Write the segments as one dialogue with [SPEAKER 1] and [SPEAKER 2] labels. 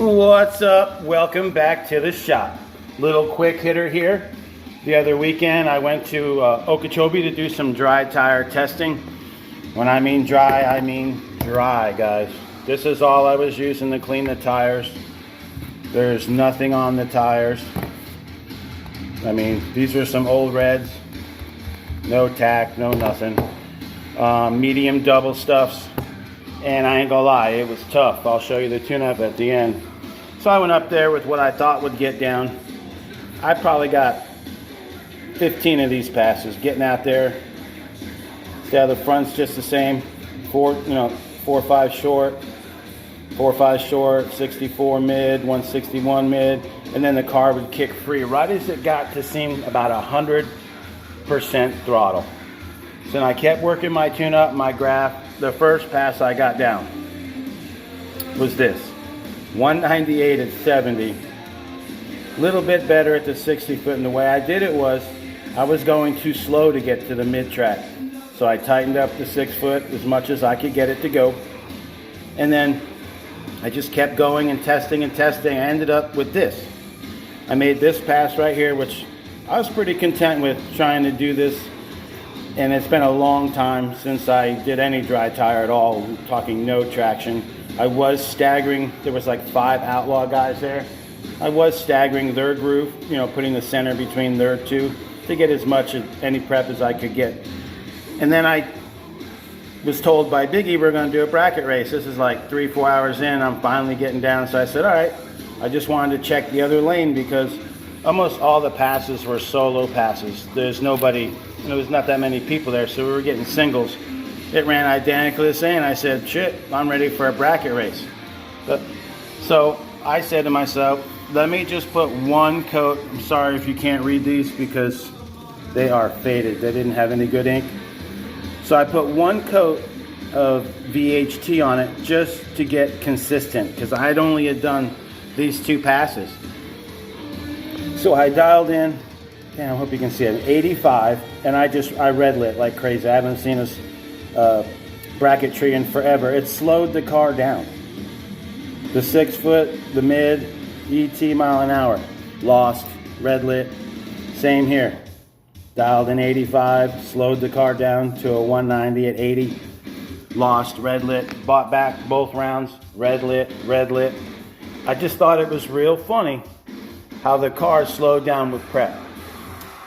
[SPEAKER 1] What's up? Welcome back to the shop. Little quick hitter here. The other weekend I went to Okeechobee to do some dry tire testing. When I mean dry, I mean dry, guys. This is all I was using to clean the tires. There's nothing on the tires. I mean, these are some old reds. No tack, no nothing. Medium double stuffs. And I ain't gonna lie, it was tough. I'll show you the tune-up at the end. So I went up there with what I thought would get down. I probably got 15 of these passes getting out there. Yeah, the front's just the same. 4.5 short, 4.5 short, 64 mid, 161 mid, and then the car would kick free right as it got to seem about 100% throttle. So then I kept working my tune-up, my graph. The first pass I got down was this, 198 at 70. Little bit better at the 60 foot, and the way I did it was I was going too slow to get to the mid-track. So I tightened up the 6 foot as much as I could get it to go. And then I just kept going and testing and testing. I ended up with this. I made this pass right here, which I was pretty content with trying to do this. And it's been a long time since I did any dry tire at all, talking no traction. I was staggering, there was like 5 Outlaw guys there. I was staggering their groove, putting the center between their two to get as much of any prep as I could get. And then I was told by Biggie we're going to do a bracket race. This is like 3-4 hours in, I'm finally getting down. So I said, all right, I just wanted to check the other lane because almost all the passes were solo passes. There's nobody, there was not that many people there, so we were getting singles. It ran identically the same. I said, shit, I'm ready for a bracket race. So I said to myself, let me just put one coat. I'm sorry if you can't read these because they are faded. They didn't have any good ink. So I put one coat of VHT on it just to get consistent because I'd only had done these 2 passes. So I dialed in, and I hope you can see it, 85, and I red lit like crazy. I haven't seen this bracket tree in forever. It slowed the car down. The 6 foot, the mid, ET mile an hour, lost, red lit. Same here. Dialed in 85, slowed the car down to a 190 at 80, lost, red lit, bought back both rounds, red lit, red lit. I just thought it was real funny how the car slowed down with prep.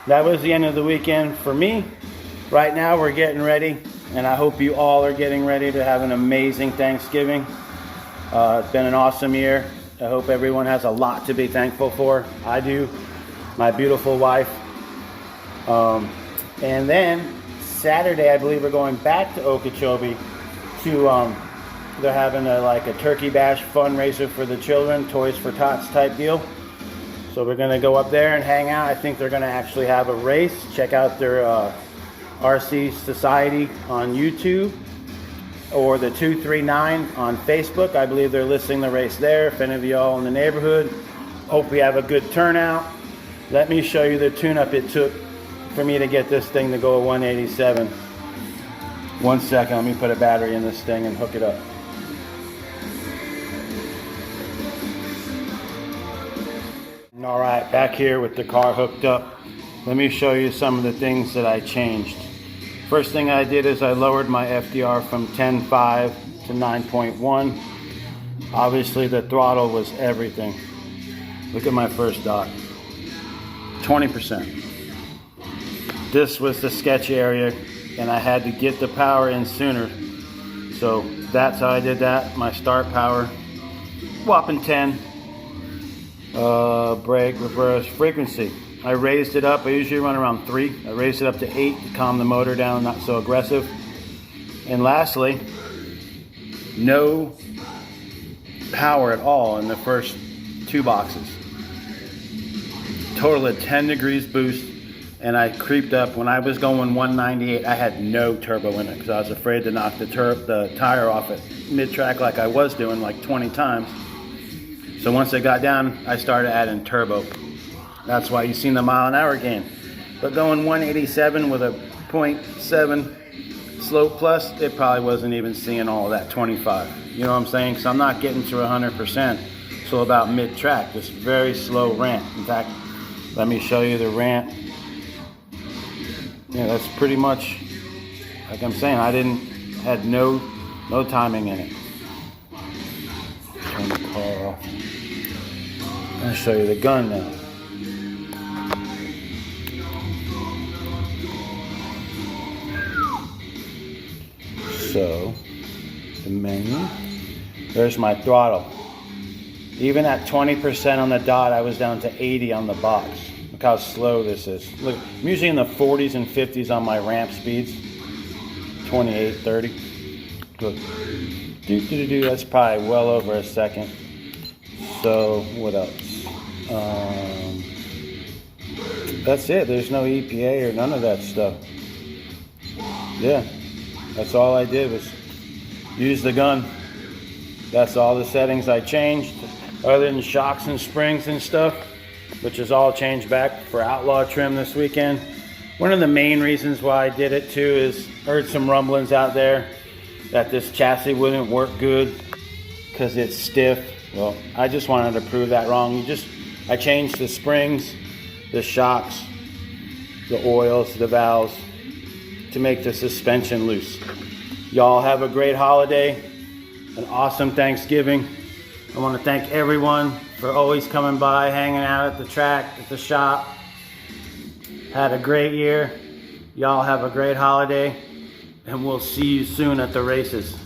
[SPEAKER 1] That was the end of the weekend for me. Right now we're getting ready, and I hope you all are getting ready to have an amazing Thanksgiving. It's been an awesome year. I hope everyone has a lot to be thankful for. I do, my beautiful wife. And then Saturday, I believe we're going back to Okeechobee to, they're having a turkey bash fundraiser for the children, Toys for Tots type deal. So we're going to go up there and hang out. I think they're going to actually have a race. Check out their RC Society on YouTube or the 239 on Facebook. I believe they're listing the race there. If any of y'all in the neighborhood, hope we have a good turnout. Let me show you the tune-up it took for me to get this thing to go at 187. One second, let me put a battery in this thing and hook it up. All right, back here with the car hooked up. Let me show you some of the things that I changed. First thing I did is I lowered my FDR from 10.5 to 9.1. Obviously the throttle was everything. Look at my first dot. 20%. This was the sketchy area and I had to get the power in sooner. So that's how I did that. My start power, whopping 10. Brake, reverse, frequency. I raised it up. I usually run around 3. I raised it up to 8 to calm the motor down, not so aggressive. And lastly, no power at all in the first 2 boxes. Total of 10 degrees boost, and I creeped up. When I was going 198, I had no turbo in it because I was afraid to knock the tire off at mid-track like I was doing like 20 times. So once it got down, I started adding turbo. That's why you've seen the mile an hour gain. But going 187 with a 0.7 slope plus, it probably wasn't even seeing all of that 25. You know what I'm saying? Because I'm not getting to 100%. till about mid-track, just very slow ramp. In fact, let me show you the ramp. Yeah, that's pretty much, like I'm saying, had no timing in it. Turn the car off. I'm gonna show you the gun now. So, the menu, there's my throttle. Even at 20% on the dot, I was down to 80 on the box. Look how slow this is. Look, I'm usually in the 40s and 50s on my ramp speeds. 28, 30. Look, that's probably well over a second. So, what else? That's it. There's no EPA or none of that stuff. Yeah. That's all I did was use the gun. That's all the settings I changed, other than shocks and springs and stuff, which is all changed back for Outlaw trim this weekend. One of the main reasons why I did it too is heard some rumblings out there that this chassis wouldn't work good because it's stiff. Well, I just wanted to prove that wrong. I changed the springs, the shocks, the oils, the valves, to make the suspension loose. Y'all have a great holiday, an awesome Thanksgiving. I want to thank everyone for always coming by, hanging out at the track, at the shop. Had a great year. Y'all have a great holiday, and we'll see you soon at the races.